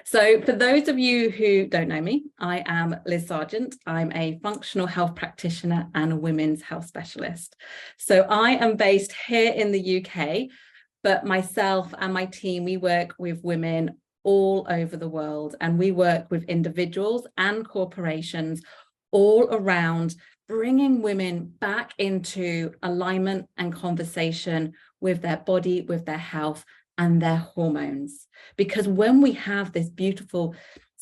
So for those of you who don't know me, I am Liz Sargent. I'm a functional health practitioner and a women's health specialist. So I am based here in the UK, but myself and my team, we work with women all over the world, and we work with individuals and corporations all around bringing women back into alignment and conversation with their body, with their health, and their hormones. Because when we have this beautiful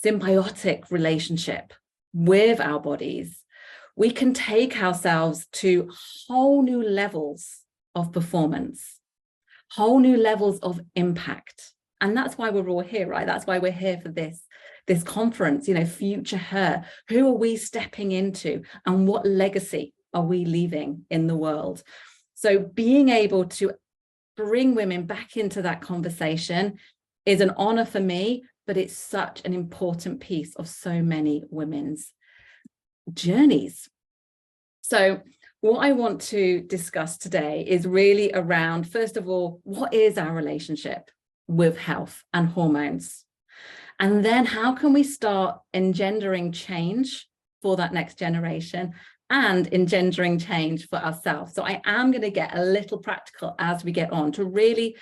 symbiotic relationship with our bodies, we can take ourselves to whole new levels of performance, whole new levels of impact. And that's why we're all here, right? That's why we're here for this conference, Future Her. Who are we stepping into, and what legacy are we leaving in the world? So being able to bring women back into that conversation is an honor for me, but it's such an important piece of so many women's journeys. So what I want to discuss today is really around, first of all, what is our relationship with health and hormones? And then how can we start engendering change for that next generation and engendering change for ourselves? So I am going to get a little practical as we get on to really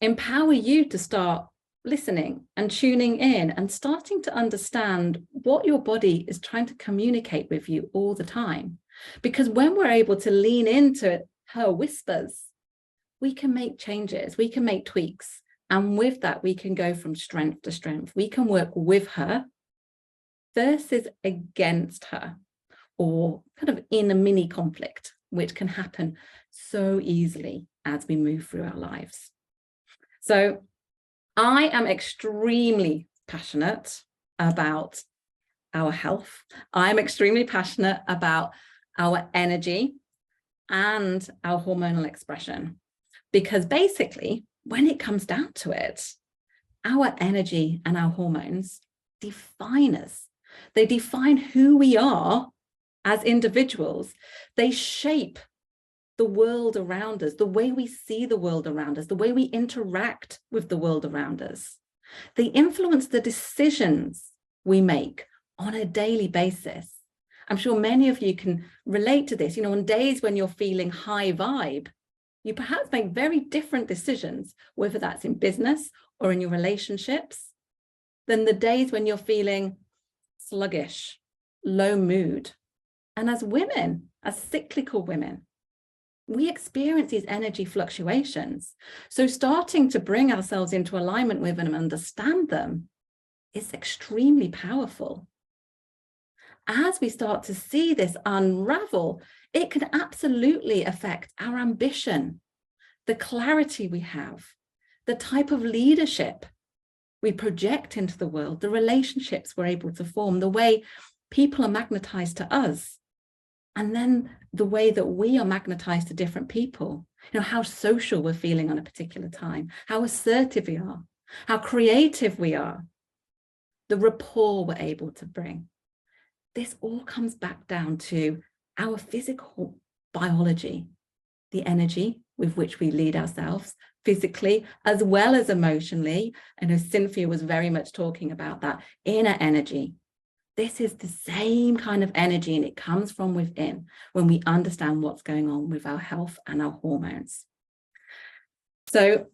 empower you to start listening and tuning in and starting to understand what your body is trying to communicate with you all the time. Because when we're able to lean into her whispers, we can make changes, we can make tweaks. And with that, we can go from strength to strength. We can work with her versus against her, or kind of in a mini conflict, which can happen so easily as we move through our lives. So I am extremely passionate about our health. I'm extremely passionate about our energy and our hormonal expression, because basically, when it comes down to it, our energy and our hormones define us. They define who we are as individuals. They shape the world around us, the way we see the world around us, the way we interact with the world around us. They influence the decisions we make on a daily basis. I'm sure many of you can relate to this. On days when you're feeling high vibe, you perhaps make very different decisions, whether that's in business or in your relationships, than the days when you're feeling sluggish, low mood. And as women, as cyclical women, we experience these energy fluctuations. So starting to bring ourselves into alignment with them and understand them is extremely powerful. As we start to see this unravel, it can absolutely affect our ambition, the clarity we have, the type of leadership we project into the world, the relationships we're able to form, the way people are magnetized to us, and then the way that we are magnetized to different people. How social we're feeling on a particular time, how assertive we are, how creative we are, the rapport we're able to bring. This all comes back down to our physical biology, the energy with which we lead ourselves physically as well as emotionally. I know Cynthia was very much talking about that inner energy. This is the same kind of energy, and it comes from within when we understand what's going on with our health and our hormones. So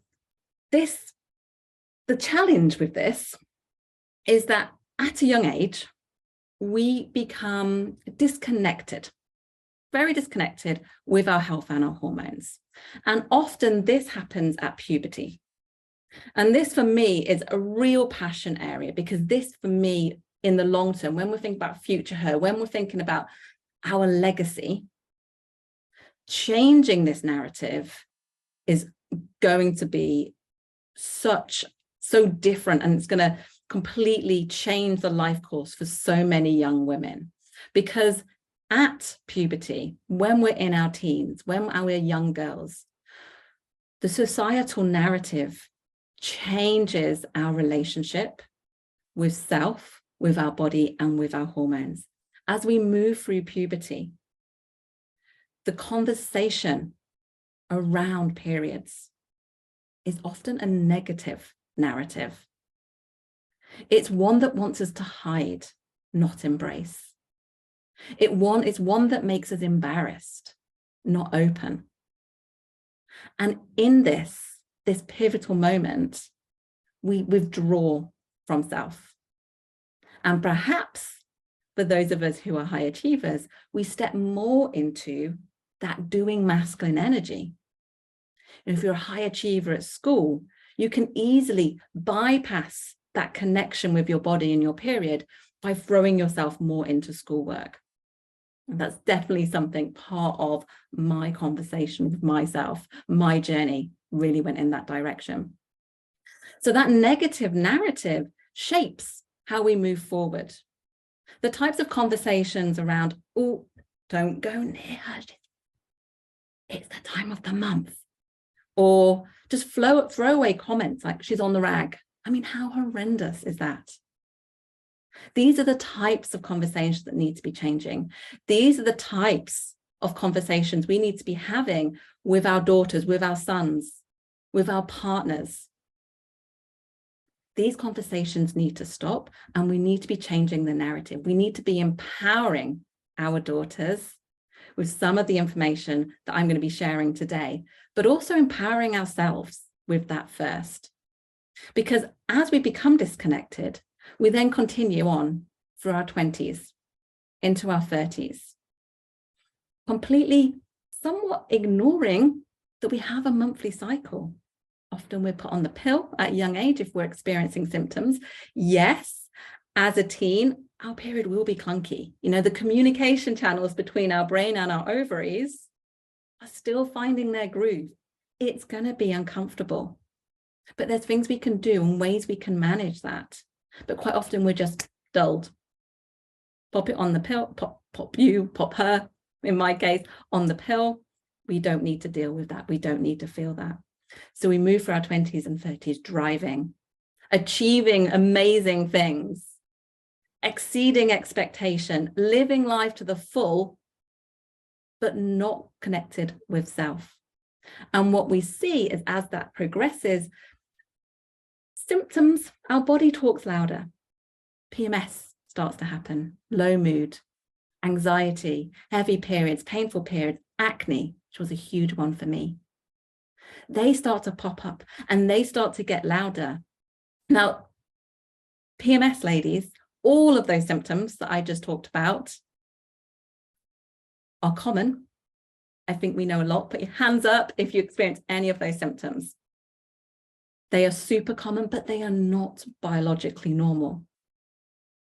the challenge with this is that at a young age, we become disconnected, very disconnected with our health and our hormones. And often this happens at puberty. And this for me is a real passion area, because this for me in the long term, when we're thinking about future her, when we're thinking about our legacy, changing this narrative is going to be so different, and it's going to completely change the life course for so many young women. Because at puberty, when we're in our teens, when we're young girls, the societal narrative changes our relationship with self, with our body, and with our hormones. As we move through puberty, the conversation around periods is often a negative narrative. It's one that wants us to hide, not embrace. It's one that makes us embarrassed, not open. And in this pivotal moment, we withdraw from self. And perhaps for those of us who are high achievers, we step more into that doing masculine energy. And if you're a high achiever at school, you can easily bypass that connection with your body in your period by throwing yourself more into schoolwork. And that's definitely something part of my conversation with myself. My journey really went in that direction. So that negative narrative shapes how we move forward. The types of conversations around, oh, don't go near her, it's the time of the month. Or just throw away comments like she's on the rag. I mean, how horrendous is that? These are the types of conversations that need to be changing. These are the types of conversations we need to be having with our daughters, with our sons, with our partners. These conversations need to stop, and we need to be changing the narrative. We need to be empowering our daughters with some of the information that I'm going to be sharing today, but also empowering ourselves with that first. Because as we become disconnected, we then continue on through our 20s, into our 30s, completely somewhat ignoring that we have a monthly cycle. Often we're put on the pill at a young age if we're experiencing symptoms. Yes, as a teen, our period will be clunky. You know, the communication channels between our brain and our ovaries are still finding their groove. It's going to be uncomfortable. But there's things we can do and ways we can manage that. But quite often we're just dulled. Pop it on the pill, pop her, in my case, on the pill. We don't need to deal with that. We don't need to feel that. So we move through our 20s and 30s driving, achieving amazing things, exceeding expectation, living life to the full, but not connected with self. And what we see is as that progresses, symptoms, our body talks louder. PMS starts to happen, low mood, anxiety, heavy periods, painful periods, acne, which was a huge one for me. They start to pop up and they start to get louder. Now, PMS ladies, all of those symptoms that I just talked about are common. I think we know a lot. Put your hands up if you experience any of those symptoms. They are super common, but they are not biologically normal.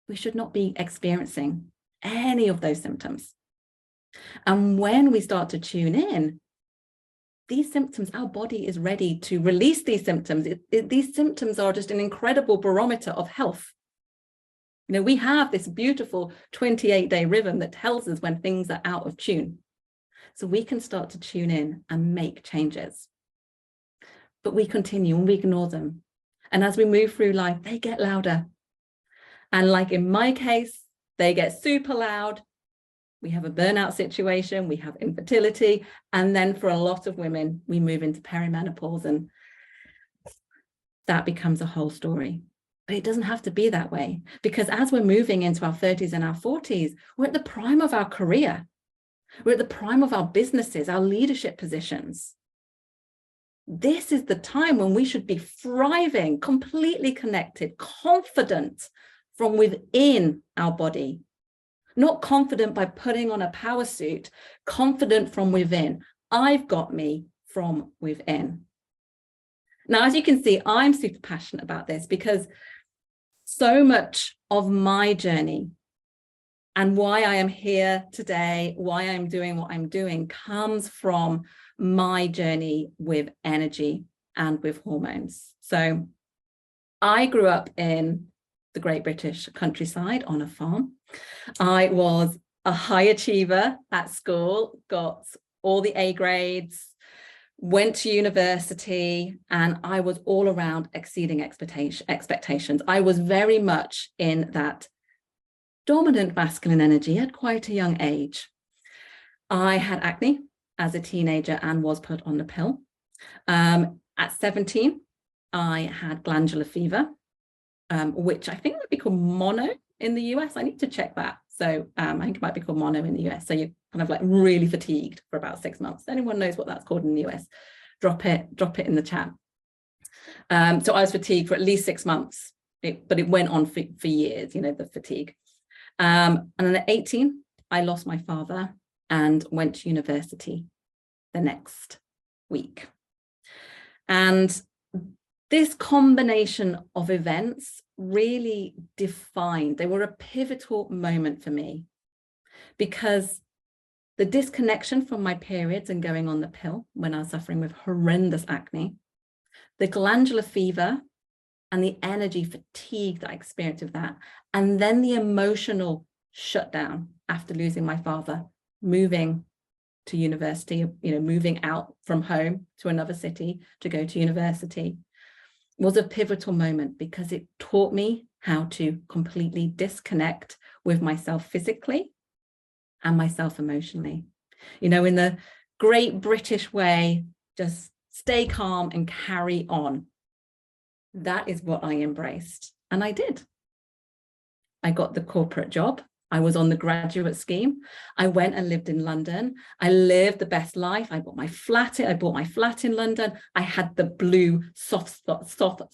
We should not be experiencing any of those symptoms. And when we start to tune in, these symptoms, our body is ready to release these symptoms. These symptoms are just an incredible barometer of health. You know, we have this beautiful 28-day rhythm that tells us when things are out of tune. So we can start to tune in and make changes. But we continue and we ignore them. And as we move through life, they get louder. And like in my case, they get super loud. We have a burnout situation, we have infertility, and then for a lot of women, we move into perimenopause, and that becomes a whole story. But it doesn't have to be that way, because as we're moving into our 30s and our 40s, we're at the prime of our career. We're at the prime of our businesses, our leadership positions. This is the time when we should be thriving, completely connected, confident from within our body. Not confident by putting on a power suit, confident from within. I've got me from within. Now, as you can see, I'm super passionate about this because so much of my journey and why I am here today, why I'm doing what I'm doing, comes from my journey with energy and with hormones. So I grew up in the Great British countryside on a farm. I was a high achiever at school, got all the A grades, went to university, and I was all around exceeding expectations. I was very much in that dominant masculine energy at quite a young age. I had acne as a teenager and was put on the pill. At 17, I had glandular fever. which I think might be called mono in the US. I need to check that. So I think it might be called mono in the US. So you're kind of like really fatigued for about 6 months. If anyone knows what that's called in the US, drop it in the chat. So I was fatigued for at least 6 months, but it went on for years, you know, the fatigue. And then at 18, I lost my father and went to university the next week. And this combination of events really defined, they were a pivotal moment for me, because the disconnection from my periods and going on the pill when I was suffering with horrendous acne, the glandular fever and the energy fatigue that I experienced with that, and then the emotional shutdown after losing my father, moving to university, you know, moving out from home to another city to go to university, was a pivotal moment, because it taught me how to completely disconnect with myself physically and myself emotionally. You know, in the great British way, just stay calm and carry on. That is what I embraced. And I did. I got the corporate job. I was on the graduate scheme. I went and lived in London. I lived the best life. I bought my flat in London. I had the blue soft top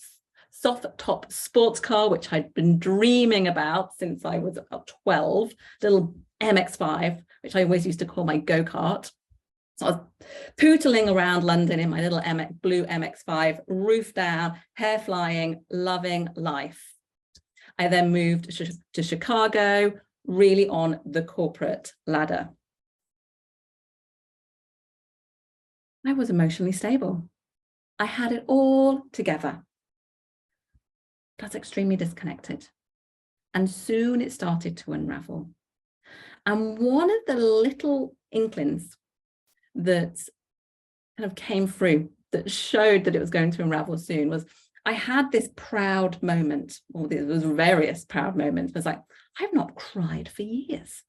sports car, which I'd been dreaming about since I was about 12, little MX-5, which I always used to call my go-kart. So I was pootling around London in my little blue MX-5, roof down, hair flying, loving life. I then moved to Chicago, really on the corporate ladder. I was emotionally stable. I had it all together. But I was extremely disconnected. And soon it started to unravel. And one of the little inklings that kind of came through that showed that it was going to unravel soon was I had this proud moment, or there was various proud moments. It was like, I've not cried for years.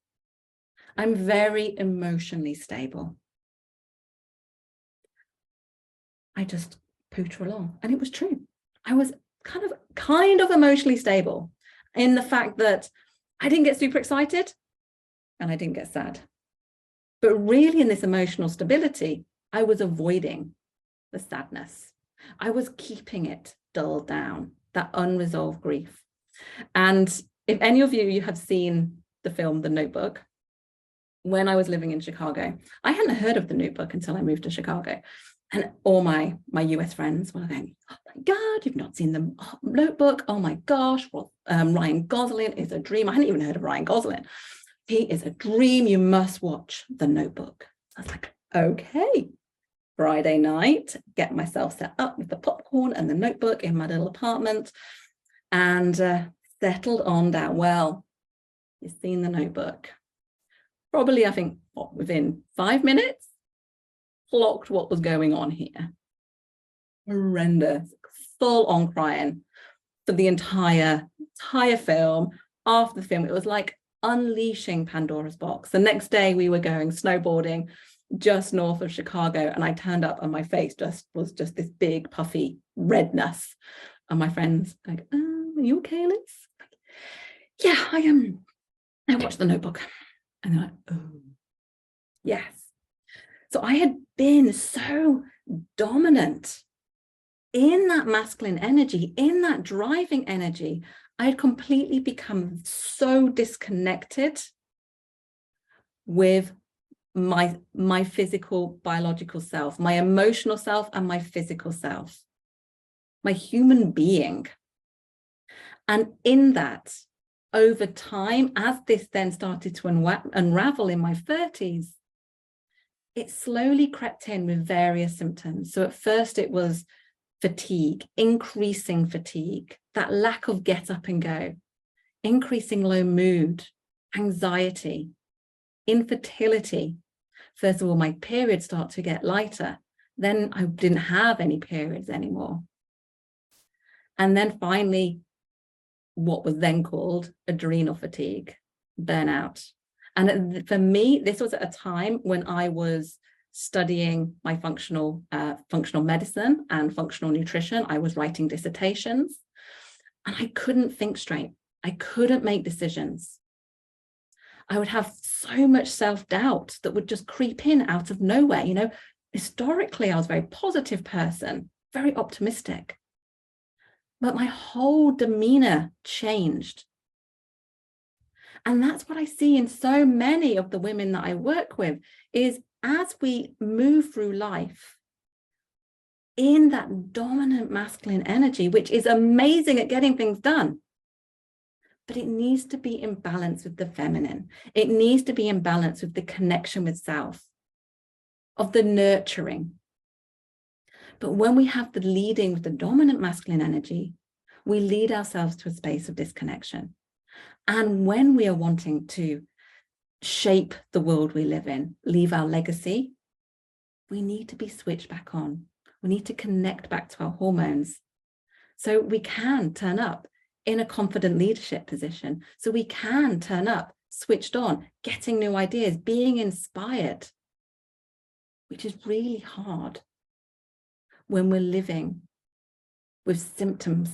I'm very emotionally stable. I just pooter along. And it was true. I was kind of emotionally stable in the fact that I didn't get super excited and I didn't get sad. But really in this emotional stability, I was avoiding the sadness. I was keeping it dulled down, that unresolved grief. And if any of you have seen the film The Notebook, when I was living in Chicago, I hadn't heard of The Notebook until I moved to Chicago. And all my US friends were going, oh my God, you've not seen The Notebook. Oh my gosh, well, Ryan Gosling is a dream. I hadn't even heard of Ryan Gosling. He is a dream. You must watch The Notebook. I was like, okay. Friday night, get myself set up with the popcorn and The Notebook in my little apartment and settled on down. Well, you've seen The Notebook. Probably, I think, within 5 minutes, clocked what was going on here. Horrendous, full on crying for the entire film. After the film, it was like unleashing Pandora's box. The next day we were going snowboarding just north of Chicago, and I turned up and my face was just this big puffy redness, and my friends like, are you okay, Liz? Yeah, I am. I watched The Notebook. And they're like, oh yes. So I had been so dominant in that masculine energy, in that driving energy. I had completely become so disconnected with my physical biological self, my emotional self, and my physical self, my human being. And in that, over time, as this then started to unravel in my 30s, it slowly crept in with various symptoms. So at first it was fatigue, increasing fatigue, that lack of get up and go, increasing low mood, anxiety, infertility. First of all, my periods start to get lighter. Then I didn't have any periods anymore. And then finally, what was then called adrenal fatigue, burnout. And for me, this was at a time when I was studying my functional medicine and functional nutrition. I was writing dissertations. And I couldn't think straight. I couldn't make decisions. I would have so much self-doubt that would just creep in out of nowhere. You know, historically, I was a very positive person, very optimistic. But my whole demeanor changed. And that's what I see in so many of the women that I work with, is as we move through life in that dominant masculine energy, which is amazing at getting things done, but it needs to be in balance with the feminine. It needs to be in balance with the connection with self, of the nurturing. But when we have the leading with the dominant masculine energy, we lead ourselves to a space of disconnection. And when we are wanting to shape the world we live in, leave our legacy, we need to be switched back on. We need to connect back to our hormones so we can turn up in a confident leadership position, so we can turn up switched on, getting new ideas, being inspired, which is really hard when we're living with symptoms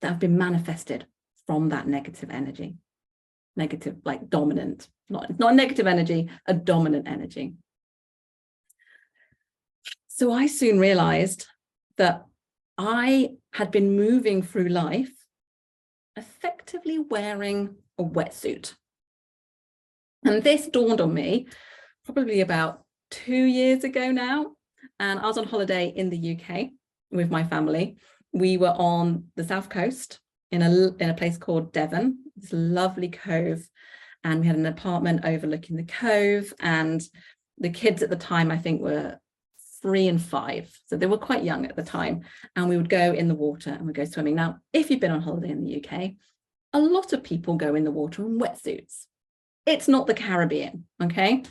that have been manifested from that negative energy. Negative, like dominant, not negative energy, a dominant energy. So I soon realized that I had been moving through life effectively wearing a wetsuit. And this dawned on me probably about 2 years ago now. And I was on holiday in the UK with my family. We were on the south coast in a place called Devon, this lovely cove. And we had an apartment overlooking the cove. And the kids at the time, I think, were 3 and 5. So they were quite young at the time. And we would go in the water and we'd go swimming. Now, if you've been on holiday in the UK, a lot of people go in the water in wetsuits. It's not the Caribbean, okay?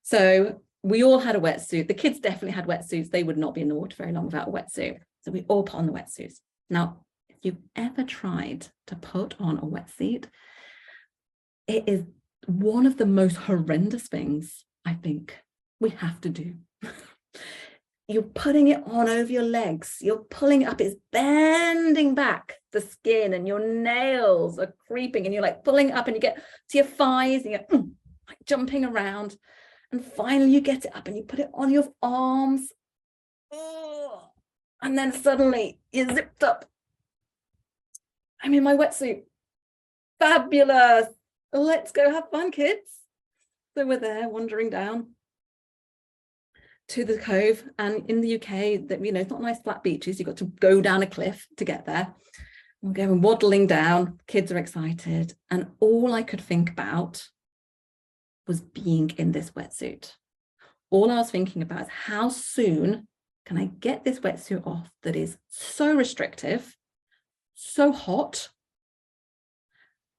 So we all had a wetsuit. The kids definitely had wetsuits. They would not be in the water very long without a wetsuit. So we all put on the wetsuits. Now, if you've ever tried to put on a wetsuit, it is one of the most horrendous things I think we have to do. You're putting it on over your legs. You're pulling it up. It's bending back the skin and your nails are creeping and you're like pulling it up and you get to your thighs and you're like jumping around. And finally you get it up and you put it on your arms. Oh, and then suddenly you're zipped up. I'm in my wetsuit. Fabulous. Let's go have fun, kids. So we're there wandering down to the cove, and in the UK, that, you know, it's not nice flat beaches. You've got to go down a cliff to get there. We're going waddling down. Kids are excited, and all I could think about was being in this wetsuit. All I was thinking about is how soon can I get this wetsuit off that is so restrictive, so hot.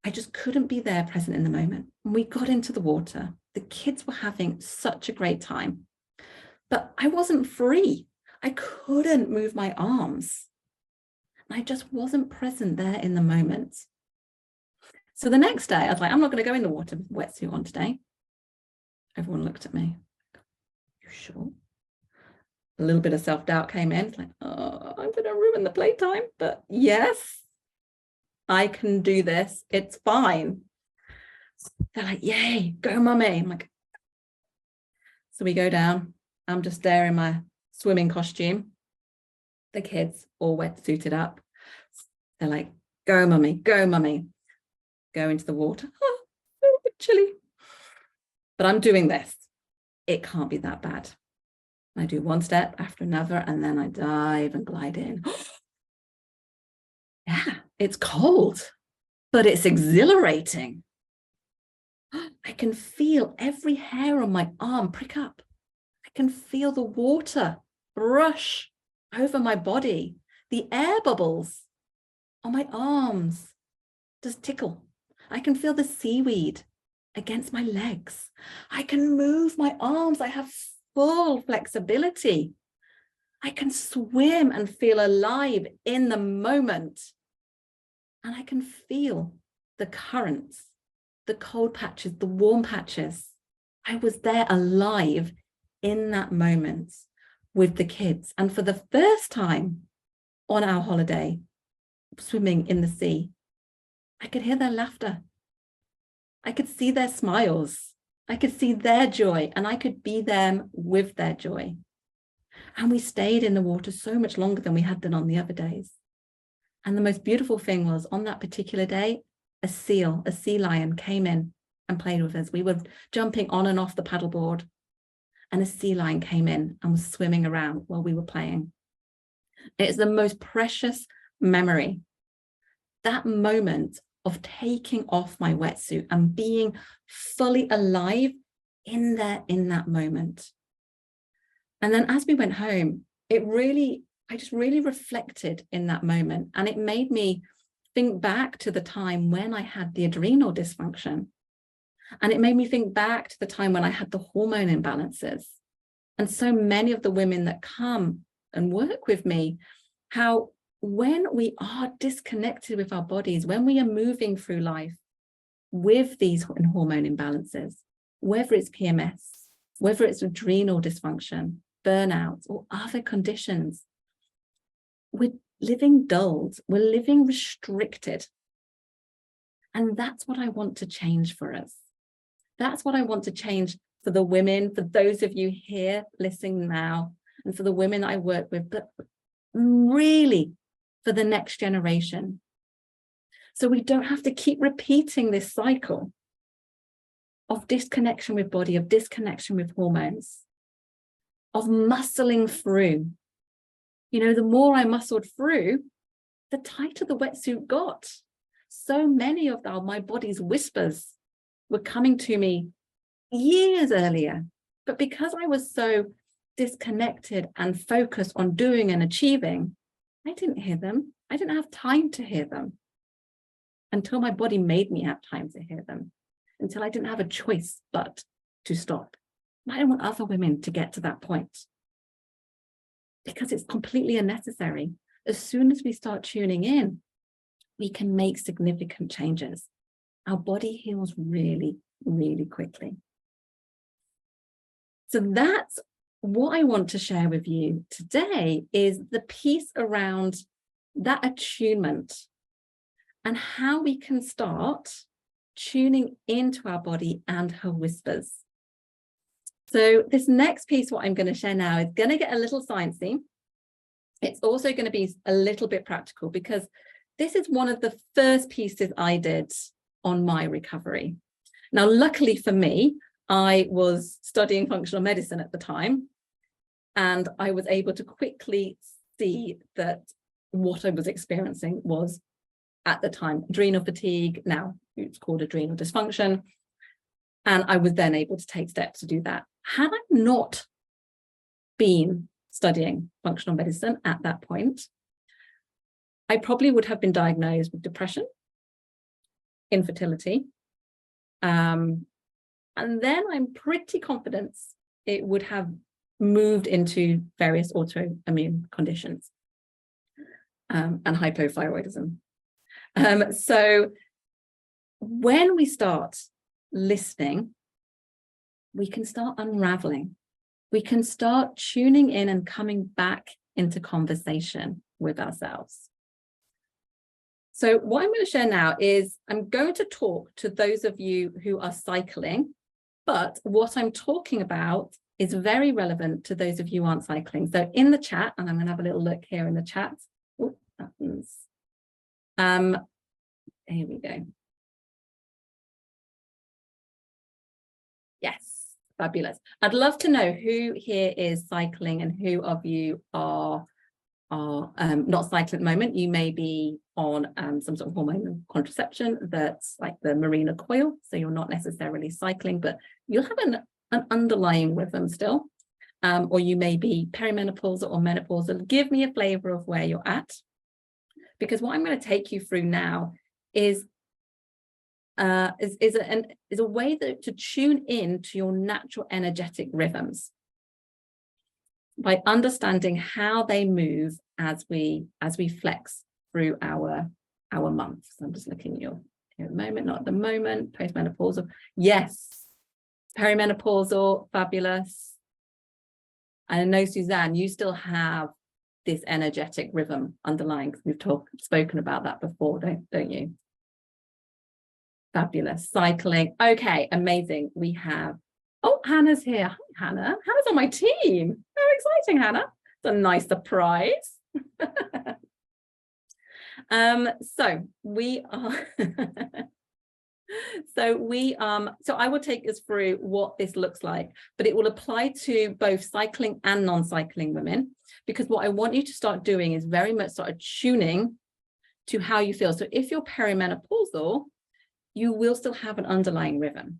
I just couldn't be there present in the moment. When we got into the water, the kids were having such a great time. But I wasn't free. I couldn't move my arms. I just wasn't present there in the moment. So the next day, I was like, I'm not going to go in the water with a wetsuit on today. Everyone looked at me. You sure? A little bit of self-doubt came in. It's like, oh, I'm going to ruin the playtime. But yes, I can do this. It's fine. They're like, yay, go mummy. I'm like, so we go down. I'm just there in my swimming costume. The kids all wetsuited up. They're like, go mummy, go mummy. Go into the water. Oh, a little bit chilly. But I'm doing this. It can't be that bad. I do one step after another, and then I dive and glide in. Yeah, it's cold, but it's exhilarating. I can feel every hair on my arm prick up. I can feel the water brush over my body. The air bubbles on my arms just tickle. I can feel the seaweed against my legs. I can move my arms. I have full flexibility. I can swim and feel alive in the moment. And I can feel the currents, the cold patches, the warm patches. I was there alive in that moment with the kids. And for the first time on our holiday, swimming in the sea, I could hear their laughter. I could see their smiles. I could see their joy, and I could be them with their joy. And we stayed in the water so much longer than we had done on the other days. And the most beautiful thing was, on that particular day, a sea lion came in and played with us. We were jumping on and off the paddleboard, and a sea lion came in and was swimming around while we were playing. It's the most precious memory. That moment of taking off my wetsuit and being fully alive in that moment. And then as we went home, I just really reflected in that moment, and it made me think back to the time when I had the adrenal dysfunction. And it made me think back to the time when I had the hormone imbalances. And so many of the women that come and work with me, how when we are disconnected with our bodies, when we are moving through life with these hormone imbalances, whether it's PMS, whether it's adrenal dysfunction, burnout, or other conditions, we're living dulled, we're living restricted. And that's what I want to change for us. That's what I want to change for the women, for those of you here listening now, and for the women I work with, but really for the next generation. So we don't have to keep repeating this cycle of disconnection with body, of disconnection with hormones, of muscling through. You know, the more I muscled through, the tighter the wetsuit got. So many of my body's whispers were coming to me years earlier. But because I was so disconnected and focused on doing and achieving, I didn't hear them. I didn't have time to hear them until my body made me have time to hear them, until I didn't have a choice but to stop. I don't want other women to get to that point, because it's completely unnecessary. As soon as we start tuning in, we can make significant changes. Our body heals really, really quickly. So that's what I want to share with you today, is the piece around that attunement and how we can start tuning into our body and her whispers. So this next piece, what I'm going to share now, is going to get a little sciencey. It's also going to be a little bit practical, because this is one of the first pieces I did on my recovery. Now, luckily for me, I was studying functional medicine at the time, and I was able to quickly see that what I was experiencing was, at the time, adrenal fatigue. Now it's called adrenal dysfunction. And I was then able to take steps to do that. Had I not been studying functional medicine at that point, I probably would have been diagnosed with depression, infertility, and then I'm pretty confident it would have moved into various autoimmune conditions and hypothyroidism. So when we start listening, we can start unraveling. We can start tuning in and coming back into conversation with ourselves. So what I'm going to share now is, I'm going to talk to those of you who are cycling, but what I'm talking about is very relevant to those of you who aren't cycling. So in the chat, and I'm going to have a little look here in the chat. Oh, buttons. Here we go. Yes, fabulous. I'd love to know who here is cycling and who of you are not cycling at the moment. You may be on some sort of hormonal contraception that's like the Mirena coil, so you're not necessarily cycling, but you'll have an underlying rhythm still, or you may be perimenopausal or menopausal. Give me a flavor of where you're at, because what I'm going to take you through now is a way to tune in to your natural energetic rhythms by understanding how they move as we flex through our month. So I'm just looking at your here at the moment, not at the moment. Postmenopausal, yes. Perimenopausal, fabulous. I know, Suzanne, you still have this energetic rhythm underlying. We've spoken about that before, don't you? Fabulous. Cycling. Okay, amazing. We have, oh, Hannah's here. Hi, Hannah. Hannah's on my team. How exciting, Hannah. It's a nice surprise. So we are so I will take us through what this looks like, but it will apply to both cycling and non-cycling women, because what I want you to start doing is very much sort of tuning to how you feel. So if you're perimenopausal, you will still have an underlying rhythm,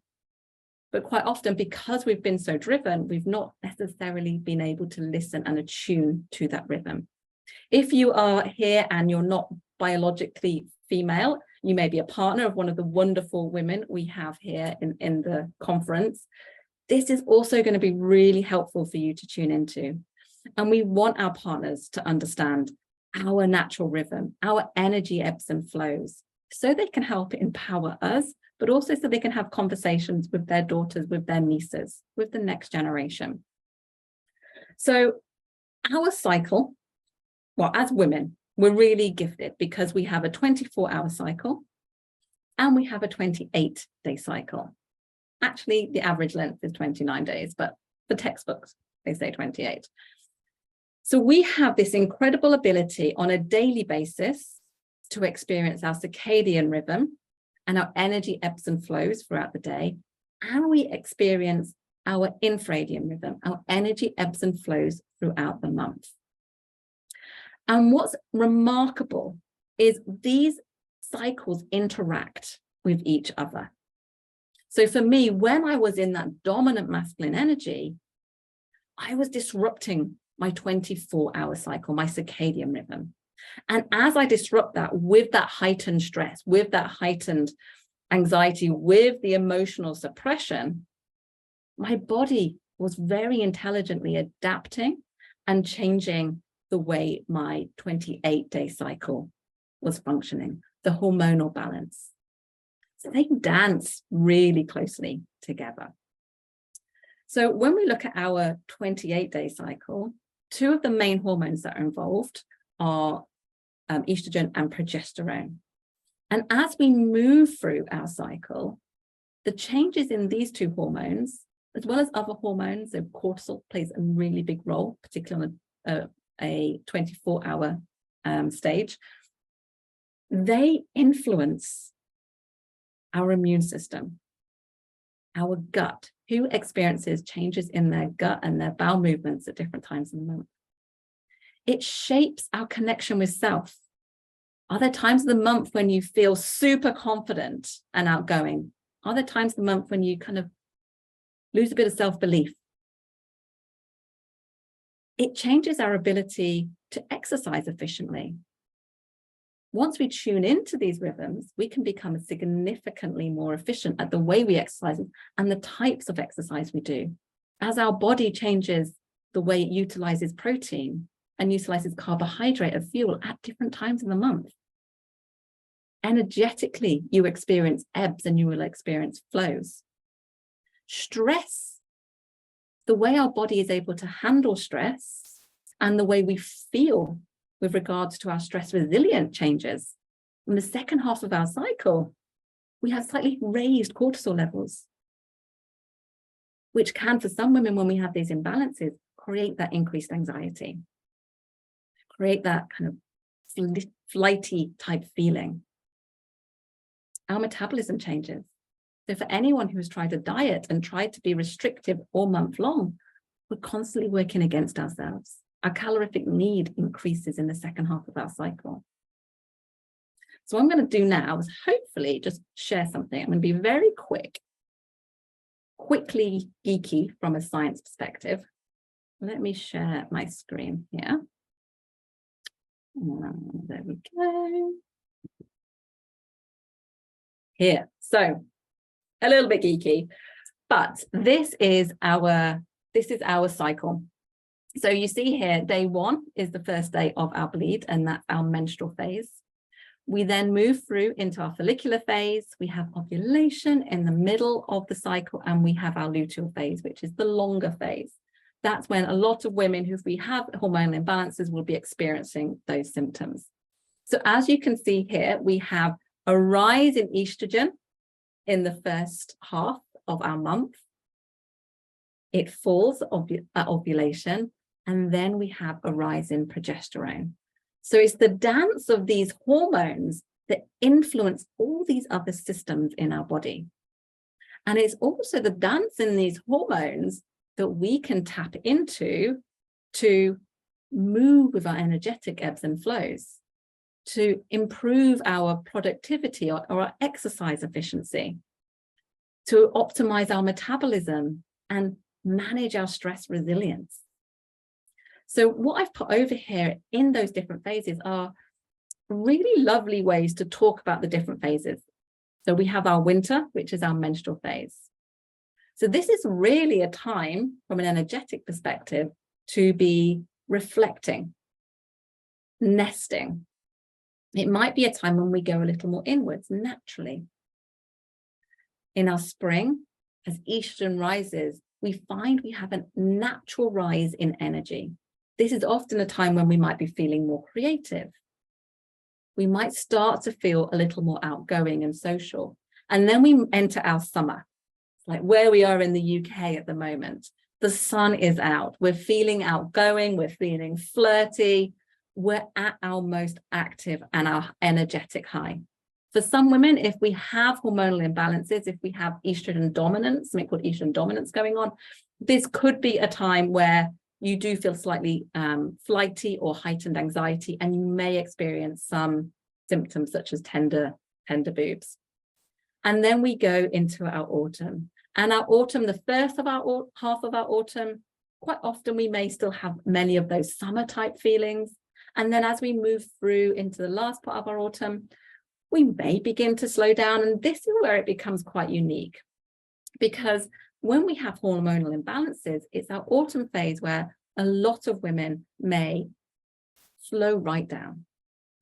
but quite often, because we've been so driven, we've not necessarily been able to listen and attune to that rhythm. If you are here and you're not biologically female, you may be a partner of one of the wonderful women we have here in the conference. This is also going to be really helpful for you to tune into. And we want our partners to understand our natural rhythm, our energy ebbs and flows, so they can help empower us, but also so they can have conversations with their daughters, with their nieces, with the next generation. So our cycle, well, as women, we're really gifted because we have a 24-hour cycle and we have a 28-day cycle. Actually, the average length is 29 days, but the textbooks, they say 28. So we have this incredible ability on a daily basis to experience our circadian rhythm and our energy ebbs and flows throughout the day. And we experience our infradian rhythm, our energy ebbs and flows throughout the month. And what's remarkable is these cycles interact with each other. So for me, when I was in that dominant masculine energy, I was disrupting my 24-hour cycle, my circadian rhythm. And as I disrupt that with that heightened stress, with that heightened anxiety, with the emotional suppression, my body was very intelligently adapting and changing the way my 28-day cycle was functioning, the hormonal balance. So they dance really closely together. So when we look at our 28-day cycle, two of the main hormones that are involved are estrogen and progesterone. And as we move through our cycle, the changes in these two hormones, as well as other hormones, so cortisol plays a really big role, particularly on a 24-hour stage, they influence our immune system, our gut, who experiences changes in their gut and their bowel movements at different times in the month. It shapes our connection with self. Are there times of the month when you feel super confident and outgoing? Are there times of the month when you kind of lose a bit of self-belief? It changes our ability to exercise efficiently. Once we tune into these rhythms, we can become significantly more efficient at the way we exercise and the types of exercise we do. As our body changes the way it utilizes protein and utilizes carbohydrate as fuel at different times in the month. Energetically, you experience ebbs and you will experience flows. Stress, the way our body is able to handle stress and the way we feel with regards to our stress resilient changes. In the second half of our cycle, we have slightly raised cortisol levels, which can, for some women, when we have these imbalances, create that increased anxiety, create that kind of flighty type feeling. Our metabolism changes. So for anyone who has tried to diet and tried to be restrictive all month long, we're constantly working against ourselves. Our calorific need increases in the second half of our cycle. So what I'm going to do now is hopefully just share something. I'm going to be very quickly geeky from a science perspective. Let me share my screen here. There we go. Here. So a little bit geeky, but this is our cycle. So you see here, day 1 is the first day of our bleed, and that's our menstrual phase. We then move through into our follicular phase. We have ovulation in the middle of the cycle, and we have our luteal phase, which is the longer phase. that's when a lot of women who, if we have hormonal imbalances, will be experiencing those symptoms. So as you can see here, we have a rise in estrogen in the first half of our month. It falls at ovulation, and then we have a rise in progesterone. So it's the dance of these hormones that influence all these other systems in our body. And it's also the dance in these hormones that we can tap into to move with our energetic ebbs and flows, to improve our productivity or our exercise efficiency, to optimize our metabolism and manage our stress resilience. So what I've put over here in those different phases are really lovely ways to talk about the different phases. So we have our winter, which is our menstrual phase. So this is really a time from an energetic perspective to be reflecting, nesting. It might be a time when we go a little more inwards naturally. In our spring, as estrogen rises, we find we have a natural rise in energy. This is often a time when we might be feeling more creative. We might start to feel a little more outgoing and social. And then we enter our summer, like where we are in the UK at the moment. The sun is out. We're feeling outgoing. We're feeling flirty. We're at our most active and our energetic high. For some women, if we have hormonal imbalances, if we have estrogen dominance, something called estrogen dominance going on, this could be a time where you do feel slightly flighty or heightened anxiety, and you may experience some symptoms such as tender boobs. And then we go into our autumn. And our autumn, the first of our half of our autumn, quite often we may still have many of those summer type feelings. And then as we move through into the last part of our autumn, we may begin to slow down. And this is where it becomes quite unique, because when we have hormonal imbalances, it's our autumn phase where a lot of women may slow right down.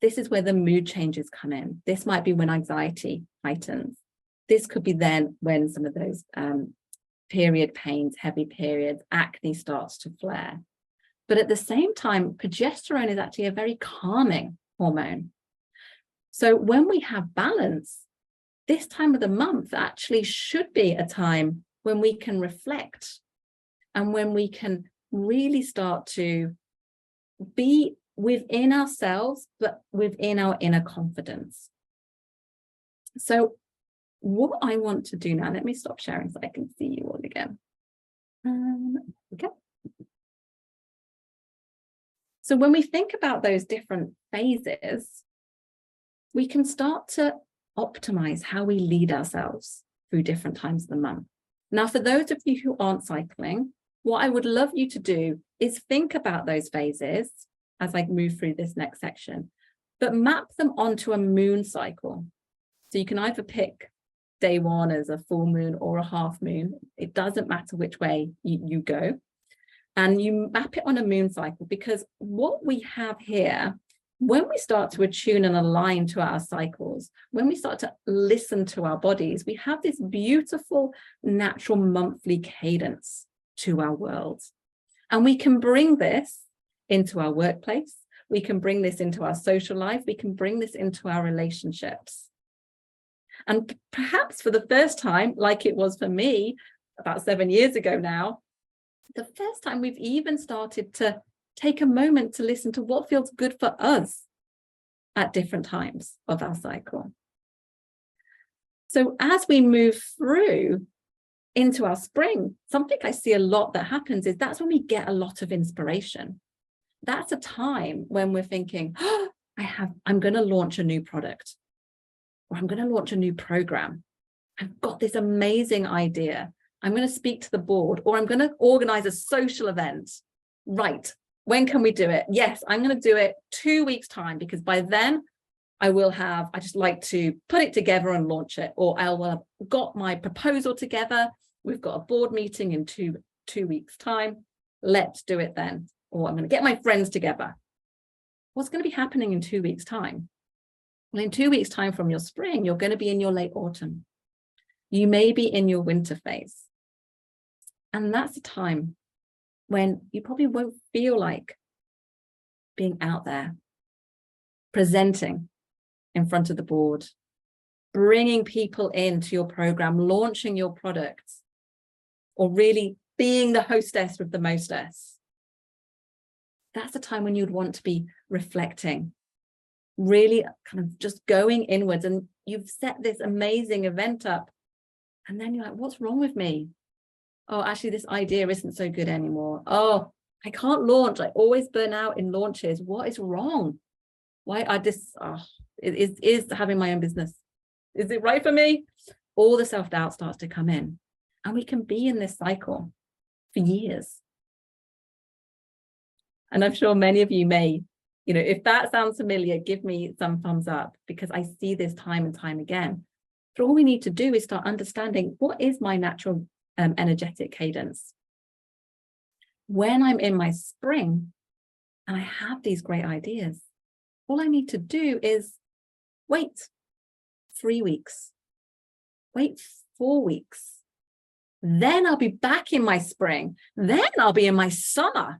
This is where the mood changes come in. This might be when anxiety heightens. This could be then when some of those period pains, heavy periods, acne starts to flare. But at the same time, progesterone is actually a very calming hormone. So when we have balance, this time of the month actually should be a time when we can reflect and when we can really start to be within ourselves, but within our inner confidence. So what I want to do now, let me stop sharing so I can see you all again. Okay. So when we think about those different phases, we can start to optimize how we lead ourselves through different times of the month. Now, for those of you who aren't cycling, what I would love you to do is think about those phases as I move through this next section, but map them onto a moon cycle. So you can either pick day one as a full moon or a half moon. It doesn't matter which way you go. And you map it on a moon cycle, because what we have here, when we start to attune and align to our cycles, when we start to listen to our bodies, we have this beautiful natural monthly cadence to our world. And we can bring this into our workplace. We can bring this into our social life. We can bring this into our relationships. And perhaps for the first time, like it was for me about 7 years ago now, the first time we've even started to take a moment to listen to what feels good for us at different times of our cycle. So as we move through into our spring, something I see a lot that happens is that's when we get a lot of inspiration. That's a time when we're thinking, oh, I'm going to launch a new product, or I'm going to launch a new program. I've got this amazing idea. I'm going to speak to the board, or I'm going to organize a social event. Right. When can we do it? Yes, I'm going to do it 2 weeks time, because by then I just like to put it together and launch it, or I will have got my proposal together. We've got a board meeting in two weeks time. Let's do it then. Or I'm going to get my friends together. What's going to be happening in 2 weeks time? Well, in 2 weeks time from your spring, you're going to be in your late autumn. You may be in your winter phase. And that's a time when you probably won't feel like being out there, presenting in front of the board, bringing people into your program, launching your products, or really being the hostess with the mostess. That's the time when you'd want to be reflecting, really kind of just going inwards, and you've set this amazing event up, and then you're like, what's wrong with me? Oh, actually, this idea isn't so good anymore. Oh, I can't launch. I always burn out in launches. What is wrong? Why I just, is having my own business, is it right for me? All the self-doubt starts to come in, and we can be in this cycle for years. And I'm sure many of you may, if that sounds familiar, give me some thumbs up, because I see this time and time again. But all we need to do is start understanding, what is my natural energetic cadence? When I'm in my spring and I have these great ideas, all I need to do is wait 3 weeks, wait 4 weeks. Then I'll be back in my spring. Then I'll be in my summer.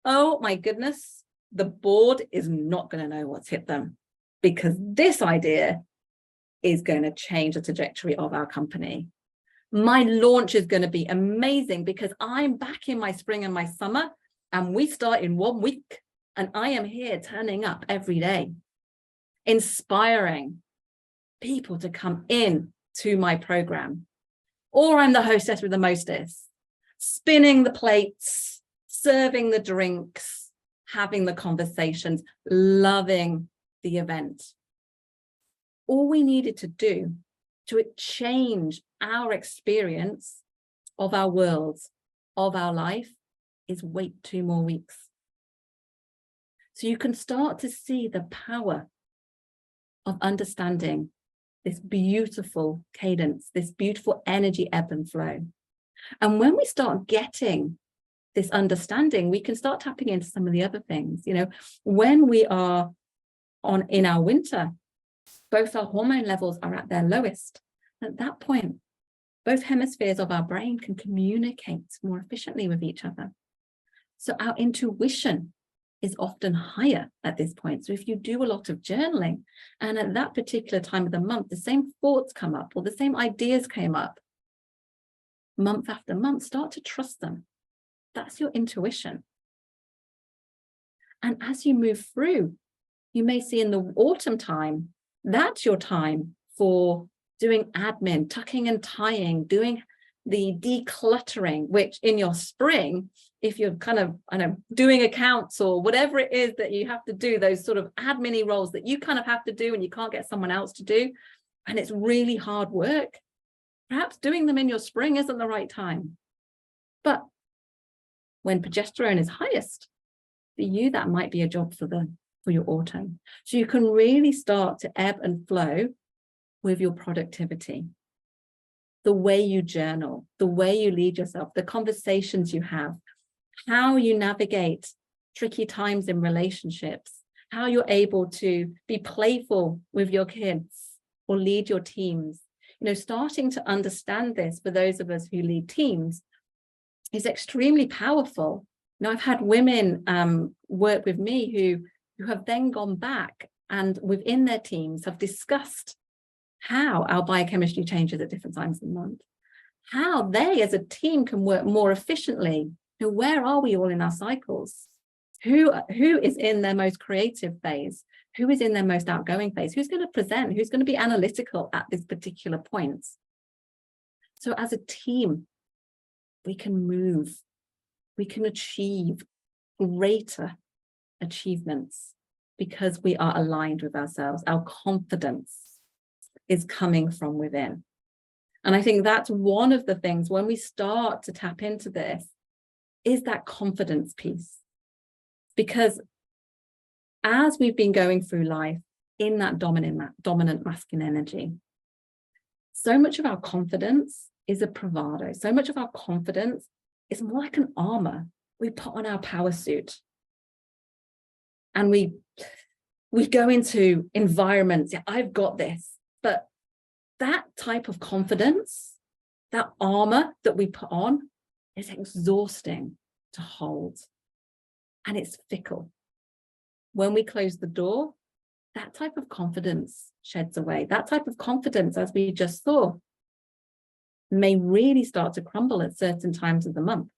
Oh my goodness, the board is not going to know what's hit them, because this idea is going to change the trajectory of our company. My launch is going to be amazing because I'm back in my spring and my summer, and we start in 1 week, and I am here turning up every day, inspiring people to come in to my program. Or I'm the hostess with the mostess, spinning the plates, serving the drinks, having the conversations, loving the event. All we needed to do to change our experience of our world, of our life, is wait 2 more weeks. So you can start to see the power of understanding this beautiful cadence, this beautiful energy ebb and flow. And when we start getting this understanding, we can start tapping into some of the other things. When we are in our winter, both our hormone levels are at their lowest. At that point, both hemispheres of our brain can communicate more efficiently with each other. So our intuition is often higher at this point. So if you do a lot of journaling, and at that particular time of the month, the same thoughts come up, or the same ideas came up, month after month, start to trust them. That's your intuition. And as you move through, you may see in the autumn time, that's your time for doing admin, tucking and tying, doing the decluttering, which in your spring, if you're kind of, doing accounts or whatever it is that you have to do, those sort of admin roles that you kind of have to do and you can't get someone else to do, and it's really hard work, perhaps doing them in your spring isn't the right time. But when progesterone is highest, for you, that might be a job for your autumn. So you can really start to ebb and flow with your productivity, the way you journal, the way you lead yourself, the conversations you have, how you navigate tricky times in relationships, how you're able to be playful with your kids or lead your teams. Starting to understand this for those of us who lead teams is extremely powerful. I've had women work with me who have then gone back and within their teams have discussed how our biochemistry changes at different times of the month, how they as a team can work more efficiently. Where are we all in our cycles? Who is in their most creative phase? Who is in their most outgoing phase? Who's going to present? Who's going to be analytical at this particular point? So as a team, we can move, we can achieve greater achievements because we are aligned with ourselves. Our confidence is coming from within. And I think that's one of the things when we start to tap into this is that confidence piece. Because as we've been going through life in that dominant masculine energy, so much of our confidence is a bravado. So much of our confidence is more like an armor. We put on our power suit and we go into environments. Yeah, I've got this. But that type of confidence, that armor that we put on, is exhausting. to hold. And it's fickle. When we close the door, that type of confidence sheds away. That type of confidence, as we just saw, may really start to crumble at certain times of the month.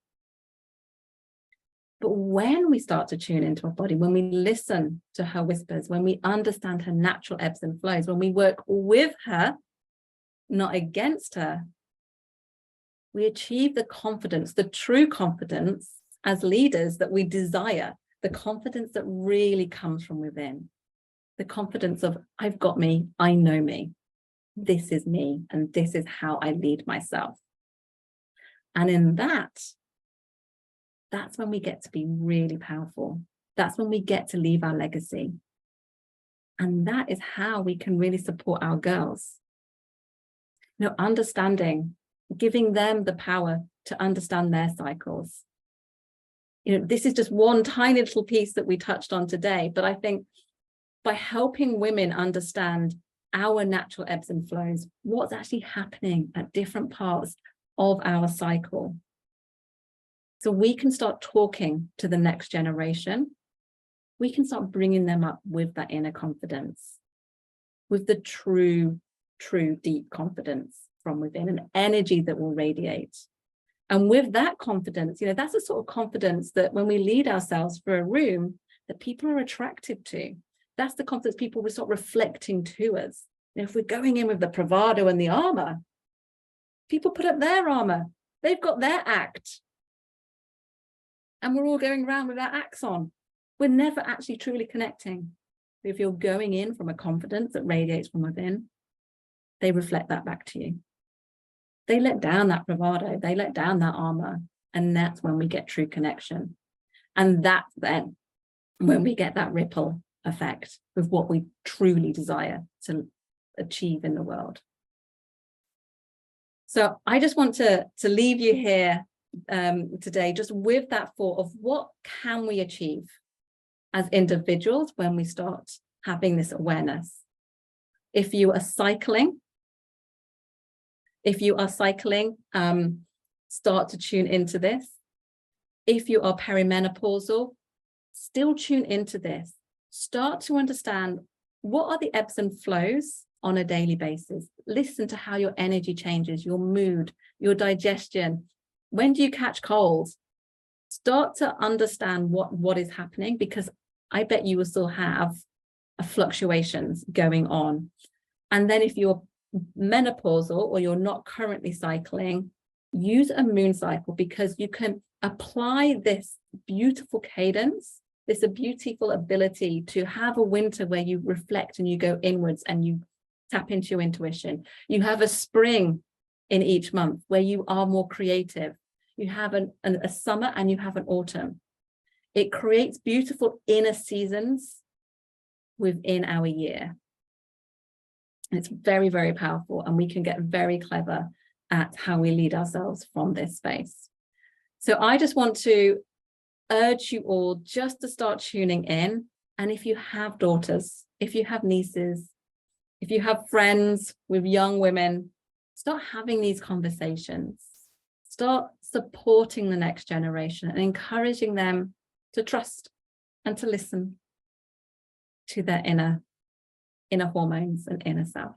But when we start to tune into our body, when we listen to her whispers, when we understand her natural ebbs and flows, when we work with her, not against her, we achieve the confidence, the true confidence as leaders that we desire, the confidence that really comes from within, the confidence of, I've got me, I know me, this is me, and this is how I lead myself. And in that's when we get to be really powerful. That's when we get to leave our legacy. And that is how we can really support our girls. You know, understanding, giving them the power to understand their cycles. You know, this is just one tiny little piece that we touched on today, but I think by helping women understand our natural ebbs and flows, what's actually happening at different parts of our cycle, so we can start talking to the next generation, we can start bringing them up with that inner confidence, with the true deep confidence from within, an energy that will radiate. And with that confidence, you know, that's the sort of confidence that when we lead ourselves for a room, that people are attracted to. That's the confidence people will start reflecting to us. And if we're going in with the bravado and the armor, people put up their armor. They've got their act. And we're all going around with our acts on. We're never actually truly connecting. If you're going in from a confidence that radiates from within, they reflect that back to you. They let down that bravado, they let down that armor, and that's when we get true connection. And that's then when we get that ripple effect of what we truly desire to achieve in the world. So I just want to leave you here today just with that thought of what can we achieve as individuals when we start having this awareness. If you are cycling, start to tune into this. If you are perimenopausal, still tune into this. Start to understand what are the ebbs and flows on a daily basis. Listen to how your energy changes, your mood, your digestion. When do you catch colds? Start to understand what is happening, because I bet you will still have fluctuations going on. And then if you're menopausal or you're not currently cycling, use a moon cycle, because you can apply this beautiful cadence, this beautiful ability to have a winter where you reflect and you go inwards and you tap into your intuition. You have a spring in each month where you are more creative. You have a summer and you have an autumn. It creates beautiful inner seasons within our year. It's very, very powerful, and we can get very clever at how we lead ourselves from this space. So I just want to urge you all just to start tuning in. And if you have daughters, if you have nieces, if you have friends with young women, start having these conversations. Start supporting the next generation and encouraging them to trust and to listen to their inner hormones and inner self.